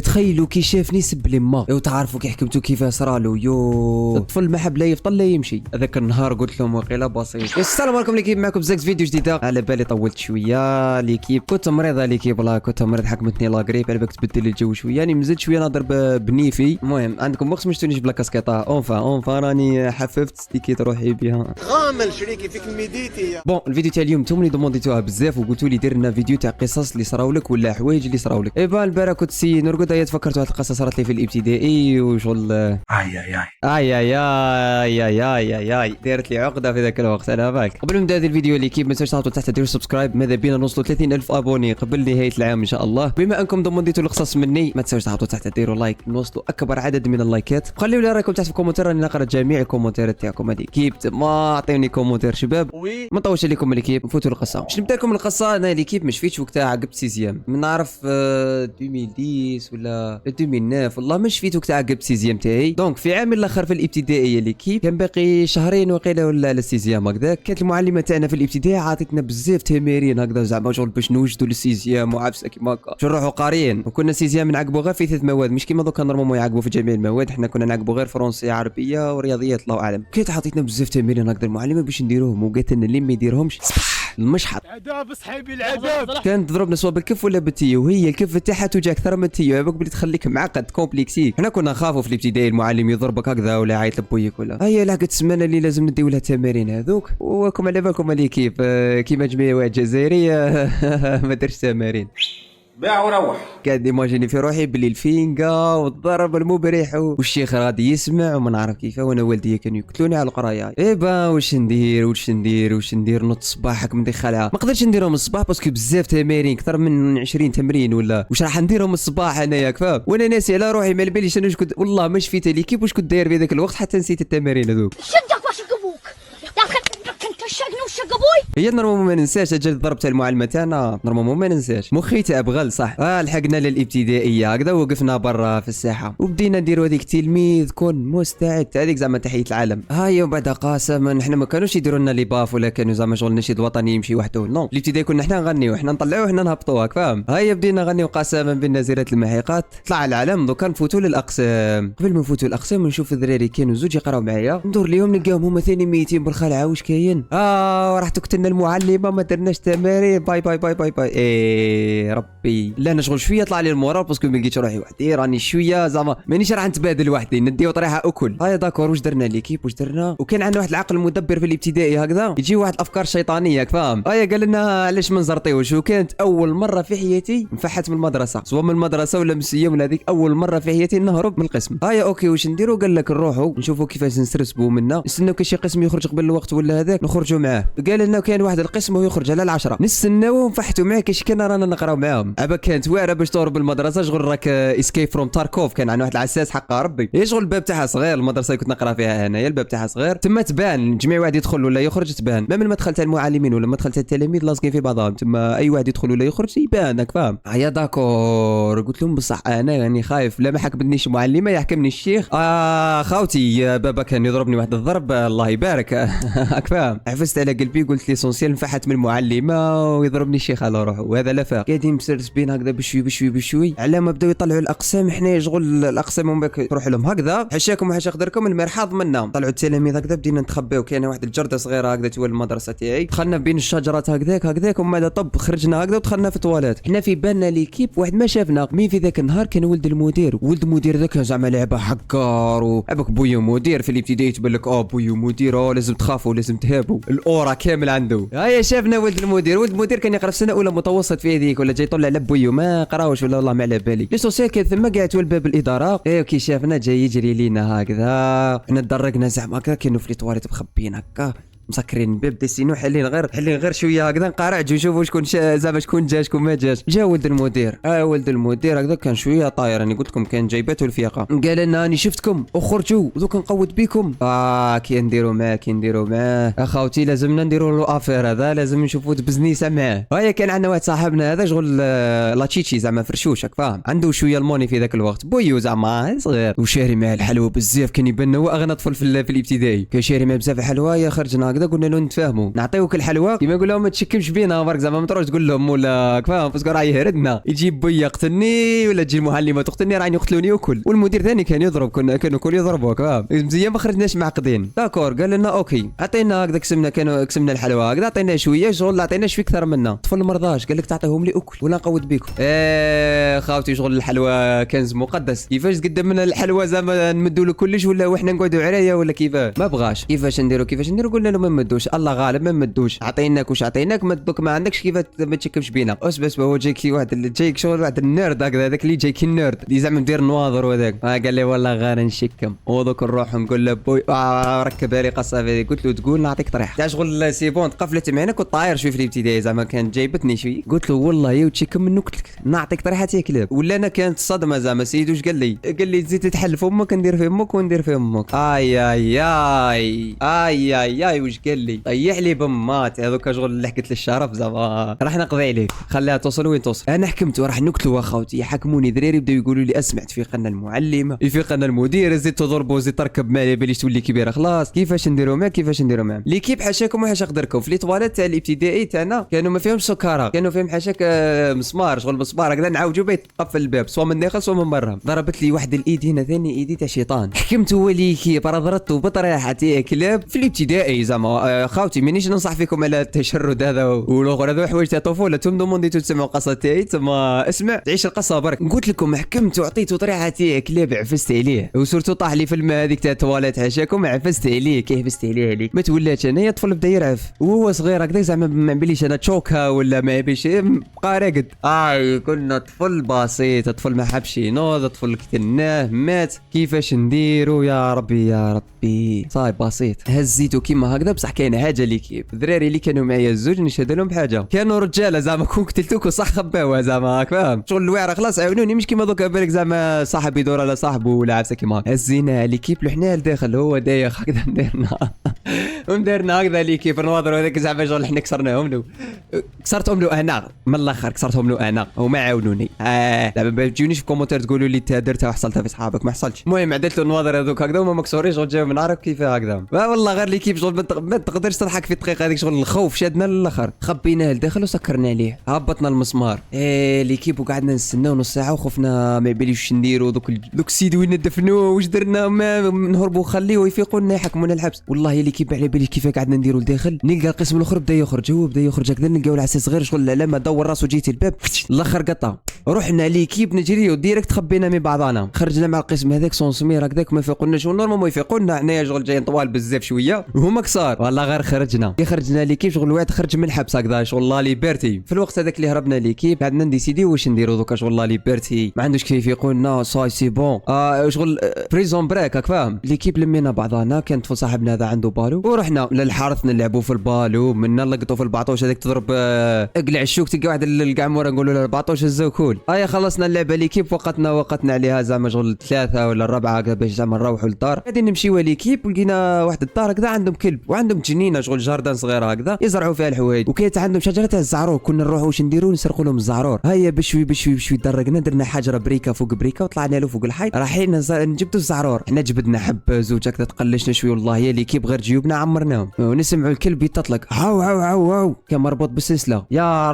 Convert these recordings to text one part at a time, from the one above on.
تخيلوا كي شافني سب لي ما وتعرفوا كي حكمتوا كيفاه صرالو يو الطفل ما حب لا يفطن لا يمشي. هذاك النهار قلت لهم وقيله بسيط. السلام عليكم ليكيب، معكم زاكس فيديو جديده. على بالي طولت شويه ليكيب، كنت مريضه ليكيب، والله كنت مريض، حكمتني لا غريب، على بالك تبدل لي الجو شويه، يعني مزلت شويه نهضر بنيفي. المهم عندكم وقت ما شفتونيش بلا كاسكيطه، اونفا راني حففت ستيكيت روحي بها. غامل شريكي فيك ميديتي. بون الفيديو تاع اليوم نتوما اللي دومونديتوها بزاف وقلتوا لي دير لنا فيديو تاع قصص اللي صراو لك ولا حوايج اللي صراو لك. ايبا البارح كنت سي نرقد، هيا تفكرت واحد القصه صارت لي في الابتدائي وشغل اي دارت لي عقده في ذاك الوقت على بالك. قبل ما نبدا هذا الفيديو اللي كيف ما تنساوش تحطوا تحت ديروا سبسكرايب، ماذا بينا نوصلوا 30,000 ابوني قبل نهايه العام ان شاء الله. بما انكم دومونديتوا القصص مني ما تنساوش تحطوا تحت ديروا لايك، نوصلوا اكبر عدد من اللايكات. خليوا لي رايكم تحت في الكومنتات، راني نقرا جميع الكومنتات تاعكم. هذه كيف ما اعطيوني كومنتير شباب، ما نطولش عليكم الكيب، نفوتوا القصه. باش نبدا لكم القصه، انا ليكيب ما شفيتش وقتها عقبت سيزيام، من نعرف 2010 ولا 2009 والله ما شفيت وقتها عقبت سيزيام تاعي. دونك في عام الاخر في الابتدائيه ليكيب كان باقي شهرين وقيله ولا على السيزيام هكذاك. كانت المعلمه تاعنا في الابتدائي عاطتنا بزاف تمارين هكذا زعما شغل باش نوجدوا للسيزيام وعفسه كيما هكا باش نروحوا قاريين. وكنا سيزيام نعقبوا غير في 3 مواد، مش كيما دوكا نورمالمون يعقبوا في جميع المواد، حنا كنا نعقبوا غير فرنسي عربيه ورياضيات الله اعلم. كانت عطيتنا بزاف تمارين هكذا المعلمه باش نديروهم، وقالت لنا اللي ما يديرهمش المشحط عذاب صحيبي العذاب. كانت تضربنا سواء بالكف ولا بالتيو، وهي الكف تاعها توجع اكثر من التيو، عباك بلي تخليك معقد كومبليكسي. حنا كنا نخافوا في الابتدائي المعلم يضربك هكذا ولا يعيط لبويك ولا. هيا لحقت السمانه اللي لازم نديو لها التمارين هذوك، وكم على بالكم اللي كيف كيما جميع واحد جزائري ما درش تمارين، باع وروح. قاعد ايماجيني في روحي بلي الفينقا والضرب المبرح والشيخ غادي يسمع وما نعرف كيفاه، وانا والدي كانوا يقتلوني على القرايه. ايبا واش ندير نوض الصباح من دخلها ما قدرتش نديرهم الصباح باسكو بزاف تمارين اكثر من 20 تمرين ولا واش راح نديرهم الصباح انايا كفاف، وانا ناسي على روحي ما باليش انا كنت والله ما شفيت لي كيف واش كنت داير في ذاك الوقت حتى نسيت التمارين هذوك. شدك واش يقبوك كنت شقنا وشقبوي. هي نورمالمون ما ننساش اجل الضرب تاع المعلمه تاعنا، نورمالمون ما ننساش، مخي تاع غل صح. لحقنا للابتدائيه هكذا، وقفنا برا في الساحه وبدينا نديروا هذيك تلميذ كن مستعد هذيك زعما تحيه العالم. هاي وبعد قاسما حنا ما كانوش يديروا لنا لي باف ولا كانوا زعما شغل نشيد وطني يمشي وحده، نو الابتدائي كنا حنا نغنيو، حنا نطلعوه حنا نهبطوه هاك فاهم. هاي بدينا نغنيو قسما بالنازلات المحيقات، طلع العلم. دوكا نفوتوا للاقسام. قبل ما نفوتوا الاقسام نشوف الدراري كانوا زوج يقراو معايا، ندور ليهم نلقاهم هما ثاني ميتين بالخلعه. واش كاين؟ راح تقتلنا المعلمه ما درناش تمارين، باي باي باي باي باي. ايه ربي لا انا شغل شويه طلع لي المورال باسكو ما لقيتش روحي وحدي، راني شويه زعما مانيش راح نتبادل وحدي، نديو طريحه اكل. هيا داكور واش درنا ليكيب واش درنا، وكان عندنا واحد العقل مدبر في الابتدائي هكذا يجي واحد الافكار شيطانيه فاهم. هيا قال لنا علاش ما نزرطيوش، وكانت اول مره في حياتي نفحت من المدرسه، سواء من المدرسه ولا من السيام ولا هذيك اول مره في حياتي نهرب من القسم. هيا اوكي واش نديروا، قال لك نروحوا نشوفوا كيفاش نسرسبوا منا، نستناو كي شي قسم يخرج قبل الوقت ولا هذاك نخرجوا معاه. قال لنا كان واحد القسم وهو يخرج على 10 نستناو ونفحتوا معاه كاش كنا رانا نقراو معاهم. عبا كانت واعره باش تهرب بالمدرسه، شغل راك اسكيب فروم تاركوف. كان عندنا واحد العساس حق ربي، هي شغل الباب تاعها صغير، المدرسه اللي كنت نقرا فيها هنايا الباب تاعها صغير، تما تبان جميع واحد يدخل ولا يخرج تبان، ما من المدخل تاع المعلمين ولا المدخل تاع التلاميذ لاصقين في بعضهم، تما اي واحد يدخل ولا يخرج يبان هاك فاهم. هيا داكور قلت لهم بصح انا يعني خايف، لا ما حكمتنيش معلمه يحكمني الشيخ. خاوتي بابا كان يضربني واحد الضرب الله يبارك هاك فاهم. حفزت على قلبي قلت ليسونسيال نفحت من المعلمه ويضربني الشيخ على روحه، وهذا لا فاق. قاعدين مسرسبين هكذا بشوي على ما بداو يطلعوا الاقسام، حنا شغل الاقسام من باك تروح لهم هكذا حشاكم وحشا قدركم المرحاض منا. طلعوا التلاميذ هكذا بدينا نتخباو، كاين واحد الجرده صغيره هكذا تولي المدرسه تاعي، دخلنا بين الشجرات هكذاك ومن بعد طب خرجنا هكذا ودخلنا في الطواليت. حنا في بالنا ليكيب واحد ما شافنا، مين في ذاك النهار كان ولد المدير ذاك زعما لعبه حكار وعبك بويو مدير في الابتدائي تبان لك بويو مدير لازم تخافوا لازم تهابوا، الاورا كامل عنده. هيا شافنا ولد المدير كان يقرا في سنه اولى متوسط في هذيك ولا جاي يطلع على بويو ما قراوش ولا والله ما على بالي. ليسونسيال كان ثم قاعد تول باب الاداره، كي شافنا جاي يجري لينا هكذا، حنا تدرقنا زعما هكا كانوا في التواليت مخبيين هكا مسكرين الباب ديسينو حلين غير شويه هكذا نقارع نشوفوا شكون زعما شكون جا شكون ما جاش. جا ولد المدير ولد المدير هكذا كان شويه طاير، راني قلت لكم كان جايباتو الفيقه، قال لنا راني شفتكم وخرجوا دوك نقود بكم. كي نديروا معاه اخوتي لازمنا نديروا له افير، هذا لازم نشوفوا بزنيسه معاه. هيا كان عندنا واحد صاحبنا هذا شغل لاتشيتشي زعما فرشوشك فاهم، عنده شويه الموني في ذاك الوقت، بويو زعما صغير وشاري معاه الحلوى بزاف، كان يبان هو اغنى طفل في الابتدائي، كان شاري معاه بزاف الحلوى. خرجنا هكذا قلنا له نتفاهموا نعطيوك الحلوى كيما نقول لهم ما تشكمش بينا برك زعما ما تروحش تقول لهم ولا فاهم باسكو راه يهردنا يجيب بيا يقتلني ولا تجي المعلمه تقتلني راه يقتلوني وكل والمدير ثاني كان يضرب كانوا كل يضربوك فاهم مزيان ما خرجناش معقدين داكور قال لنا اوكي عطينا هكذا كسمنا الحلوى هكذا عطينا شويه شغل عطينا شويه اكثر منا الطفل مرضاش قال لك تعطيهم لي اكل ولا نقود بكم خاوتي شغل الحلوى كنز مقدس كيفاش تقدم لنا الحلوى زعما نمدوا له كلش ولا وحنا نقعدوا عرايا ولا كيفاش ما بغاش كيفاش نديروا قلنا له ما نمدوش الله غالب ما نمدوش عطيناك واش عطيناك مدوك ما عندكش كيفاش ما تشكمش بينا بس هو جايك شي واحد اللي جايك شغل واحد النيرد هذاك اللي جايك النيرد اللي زعما مدير نواظر وهذاك قال لي والله غير نشكم ودوك نروح نقول له بوي ركبها لي قصافي قلت له تقول نعطيك طريح تاع شغل سي بون تقفلت معنا كنت طاير شوي في الابتدائي زعما كانت جايبتني شوي قلت له والله يا وتشكم منو قلت لك نعطيك طريحه يا كلاب ولا انا كانت صدمه زعما سيدو واش قال لي تزيد تحل في امك ندير في امك وندير في امك اي واش قال لي طيح لي بمات هذوك شغل اللي حكيت للشرف زعما راح نقضي عليه خليها توصل وين توصل انا حكمت وراح نقتلوا اخوتي يحكموني دراري بداو يقولوا لي اسمعت في قنا المعلمه في قنا المدير زيد تضربوا زيد تركب معايا باليش تولي كبيره خلاص كيفاش نديروا معاك ليكيب حاشاكم وحاش قدركم في لي طواليت تاع الابتدائي تاعنا كانوا ما فيهمش سكاره كانوا فيهم حاشاك مسمار شغل مسمار هكذا نعاوجوا بيه تقفل الباب سواء من داخل سواء من برا ضربت لي واحد الايد هنا ثاني ايدي تاع شيطان حكمت هو ليكيب راه ضربته بطريحه تاع كلاب في الابتدائي زعما خاوتي مانيش ننصح فيكم على التشرد هذا والاخر هذا حوايج تاع طفوله توم دومونديتو تسمعوا قصه تاعي تما اسمع تعيش القصه برك قلت لكم حكمت وعطيته طريحه تاع كلاب عفست عليه وسورتو طاح لي في الماء هذيك تاع التواليت حاشاكم عفست عليه كيف عفست عليه عليك ما تولاتش انايا طفل بدا يرعف وهو صغير هكذا زعما ما بليش انا تشوكها ولا ما يبيش بقى راقد كنا طفل بسيط طفل ما حبش ينوض طفل كتناه مات كيفاش نديرو يا ربي صاي بسيط هزيتو كيما هكذا بصح كاين حاجه اللي كيف الدراري اللي كانوا معايا الزوج نشهد لهم بحاجه كانوا رجاله زعما كون قتلتوك صح خباوها زعما هاك فاهم شغل الواعره خلاص عاونوني مش كيما دوكا بالك زعما صاحب يدور على صاحبه ولا عفسه كيما هزينا ليكيب لحنا لداخل هو دايخ هكذا نديرنا هكذا ليكيب نواضروا هذاك زعما شغل حنا كسرتهم له انا من الاخر كسرتهم له انا وما عاونوني دابا ما تجونيش في كومونتير تقولوا لي انت درتها وحصلتها في صحابك ما حصلش المهم عدلت له النواظر هذوك هكذا وما مكسوريش شغل جاو من عرب كيف هكذا والله غير ليكيب شغل ما تقدرش تضحك في الدقيقه هذيك شغل الخوف شادنا للاخر خبيناه لداخل وسكرنا عليه هبطنا المسمار ليكيب وقعدنا نستناو نص ساعه وخفنا ما يباليش واش نديروا دوك السيد وين ندفنوه واش درنا ما نهربوا خليوه يفيقوا لنا يحكمونا الحبس والله يا ليكيب على بالي كيف قعدنا نديروا لداخل نلقى القسم الاخر بدا يخرج هكذا نلقاو العساس صغير شغل العلامه دور راسو جيتي الباب الاخر قطع رحنا ليكيب نجريو ديريكت خبينا من بعضنا خرجنا مع القسم هذاك سونسمير هكذاك ما فيقولناش ونورمال ما يفيقولنا حنايا شغل جايين طوال بزاف شويه وهما كسار والله غير خرجنا ليكيب شغل الواحد خرج من الحبس هكذا شغل لا ليبرتي في الوقت هذاك اللي هربنا ليكيب قعدنا نديسيدي واش نديرو دوكا شغل لا ليبرتي ما عندوش كيف يقولنا ساي سي بون شغل بريزون بريك هاك فاهم ليكيب لمينا بعضنا كان طفل صاحبنا هذا عنده بالو ورحنا للحارث نلعبوا في البالو منا نلقطوا في البعطوش هذاك تضرب اقلع الشوك تلقى واحد القعموره نقولوا له البعطوش الزوكول خلصنا اللعبه ليكيب وقتنا عليها زعما شغل 3 ولا 4 هكا باش زعما نروحوا للدار غادي نمشيو ليكيب ولقينا واحد الدار هكذا عندهم كلب وعندهم جنينه شغل جاردان صغيره هكذا يزرعوا فيها الحوايج وكانت عندهم شجره تاع الزعرور كنا نروحوا واش نديروا نسرقوا لهم الزعرور هيا بشوي درقنا درنا حجره بريكه فوق بريكه وطلعنا له فوق الحيط رايحين نجبدوا الزعرور حنا جبدنا حب زوج هكذا تقلشنا شوي والله يا ليكيب غير جيوبنا عمرناهم ونسمعوا الكلب يتطلق هاو كان مربوط بالسلسله يا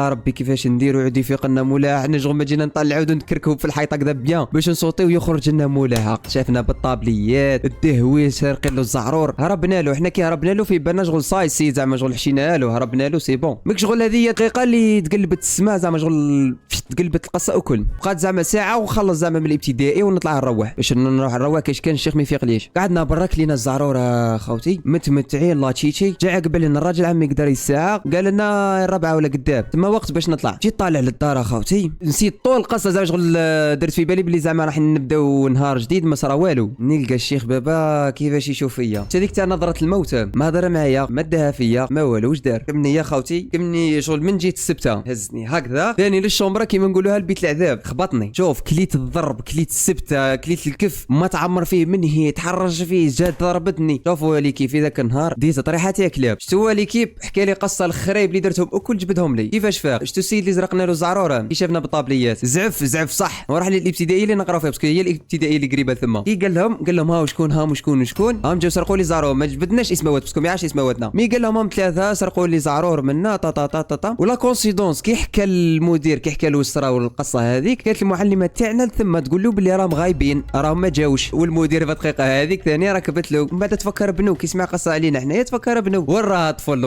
ربي كيفاش نديروا عودي في قلنا مولاح نجغ ما جينا نطلعوا نكركبوا في الحيط هكذا بيان باش نصوتيو يخرج لنا مولاح شافنا بالطابليات الدهوي سارقين له الزعرور هربنا له حنا كي هربنا له في بالنا شغل صاي سي زعما شغل حشينا له هربنا له سي بون ماك شغل هذه دقيقه اللي تقلبت السماء زعما شغل تقلبت القصه وكل بقات زعما ساعه وخلص زعما من الابتدائي ونطلع نروح باش نروح كاش كان الشيخ ما يفيقليش قعدنا برا كلينا الزعرور خوتي متمتعين لا تشيتشي جا قبل لنا الراجل عمي قدر الساعه قال لنا الرابعه ولا قدام تما وقت باش نطلع جيت طالع للدار خوتي نسيت طول القصه زعما شغل درت في بالي بلي زعما راح نبداو نهار جديد ما صرا والو نلقى الشيخ بابا كيفاش يشوف فيا هذيك تاع نظره الموت ما هضر معايا ما داها فيا ما والو واش دار كمني يا خوتي كمني شغل من جيت السبته هزني هكذا ثاني للشومبره كيما نقولوها البيت العذاب خبطني شوف كليت الضرب كليت السبته كليت الكف ما تعمر فيه مني تحرج فيه جات ضربتني شوفوا لي كيف ذاك النهار ديت طريحه تاع كلاب. شتو هو ليكيب حكى لي قصه الخريب اللي درتهم الكل جبدهم لي. كيفاش فاق؟ شتو السيد اللي زرقنا له الزعرور كي شافنا بالطابليات زعف صح، وراح للابتدائيه اللي نقراو فيها باسكو هي الابتدائيه اللي قريبه ثما. كي قال لهم ها وشكون ها وشكون هم جاو سرقوا لي زعرور، ما جبدناش اسماوات باسكو ما يعرفش اسماواتنا. مي قال لهم هم ثلاثه سرقوا لي زعرور منا طا ولا كونسيدونس كي حكى المدير كي حكى له السرا والقصه هذيك، كانت المعلمه تاعنا ثم تقول له بلي راهم غايبين راهم ما جاوش. والمدير في الدقيقه هذيك ثاني ركبت له. من بعد تفكر بنو كي يسمع قصه علينا حنايا تفكر بنو وراه طفل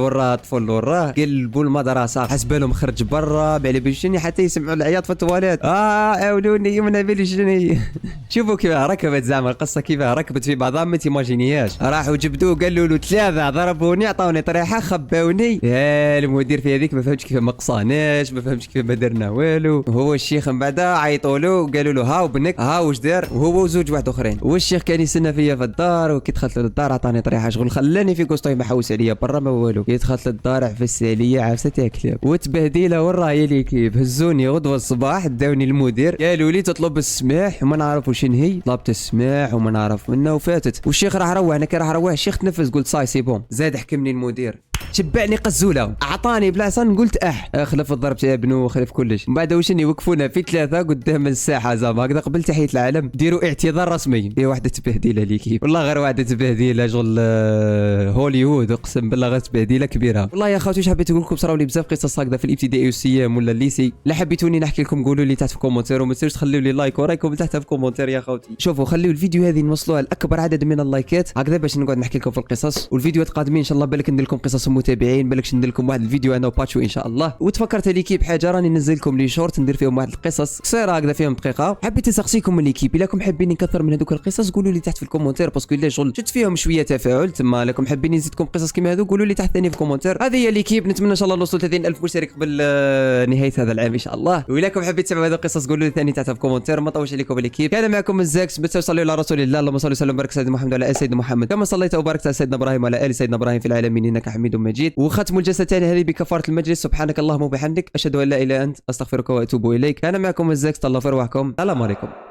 قلبوا المدرسه حسب لهم خرج برا بعلي بالشني حتى يسمعوا العياط في التواليت. عاونوني يمنا بالشني. شوفوا كيف ركبت زعما القصه كيف ركبت في بعضها ما تيماجينياش. راحوا جبدوه قالوا له ثلاثه ضربوني عطاوني طريحه خباوني. يا المدير في هذيك ما فهمتش كيف ما قصاناش ما فهمتش كيف ما درنا والو. وهو الشيخ من بعد عيطوا له قالوا له ها وبنك ها واش دار، وهو وزوج واحد اخرين. والشيخ كان يستنى فيا في الدار، وكي دخلت للدار عطاني طريحه شغل خلاني في كوستوي ما حوس عليا برا ما والو. كي دخلت للدار عفس عليا عفسه تاع كلاب وتبهديله ورايا لي كيف. هزوني غدوه الصباح داوني المدير قالوا لي تطلب السماح وما نعرف واش هي. طلبت السماح وما نعرف منه وفاتت. والشيخ راح روح انا كي راح روح الشيخ تنفس قلت صاي سي بون. زاد حكمني المدير شبعني قزوله اعطاني بلاصه قلت خلف الضرب تاع ابنه خلف كلش. من بعد واش يوقفونا في ثلاثه قدام الساحه زعما هكذا قبل تحيه العالم ديروا اعتذار رسمي. هي واحده تبهديله ليكي والله غير واحده تبهديله شغل هوليوود اقسم بالله غير تبهديله كبيره. والله يا خوتي واش حبيت نقول لكم صراو لي بزاف قصص هكذا في الابتدائي والسيام ولا الليسي. لا حبيتوني نحكي لكم قولوا لي تحت في كومونتير، وما تنسوش تخليوا لي لايك ورايكم تحت في كومونتير يا خوتي. شوفوا خليوا الفيديو هذه نوصلوها لاكبر عدد من اللايكات هكذا باش نقعد نحكي لكم في القصص. والفيديوهات القادمين ان شاء الله بالك ندير لكم قصص متابعين، بالك ندير لكم واحد الفيديو انا وباتشو ان شاء الله. وتفكرت ليكيب حاجه راني ننزل لكم لي شورت ندير فيهم واحد القصص قصيره هكذا فيهم دقيقه. حبيت نسقسيكم من ليكيب الا راكم حابين نكثر من هذوك القصص قولوا لي تحت في الكومونتير باسكو الا شغل شفت فيهم شويه تفاعل تما. راكم حابين نزيدكم قصص كيما هذو قولوا لي تحت ثاني في الكومونتير. هذه هي ليكيب نتمنى ان شاء الله نوصل 30000 مشترك قبل نهايه هذا العام ان شاء الله. والا راكم حابين تسمعوا هذه القصص قولوا لي ثاني تحت في الكومونتير. ما طولش عليكم ليكيب كان معكم الزاكس. بتصلوا على رسول الله اللهم صل وسلم وبارك سيدنا محمد وعلى ال سيدنا محمد كما صليت وباركت على سيدنا ابراهيم وعلى ال سيدنا ابراهيم في العالمين انك حميد مجيد. وختم الجلسه الثانيه هذه بكفاره المجلس. سبحانك اللهم وبحمدك اشهد ان لا اله الا انت استغفرك واتوب اليك. كان معكم الزاكس. تهلاو في رواحكم. السلام عليكم.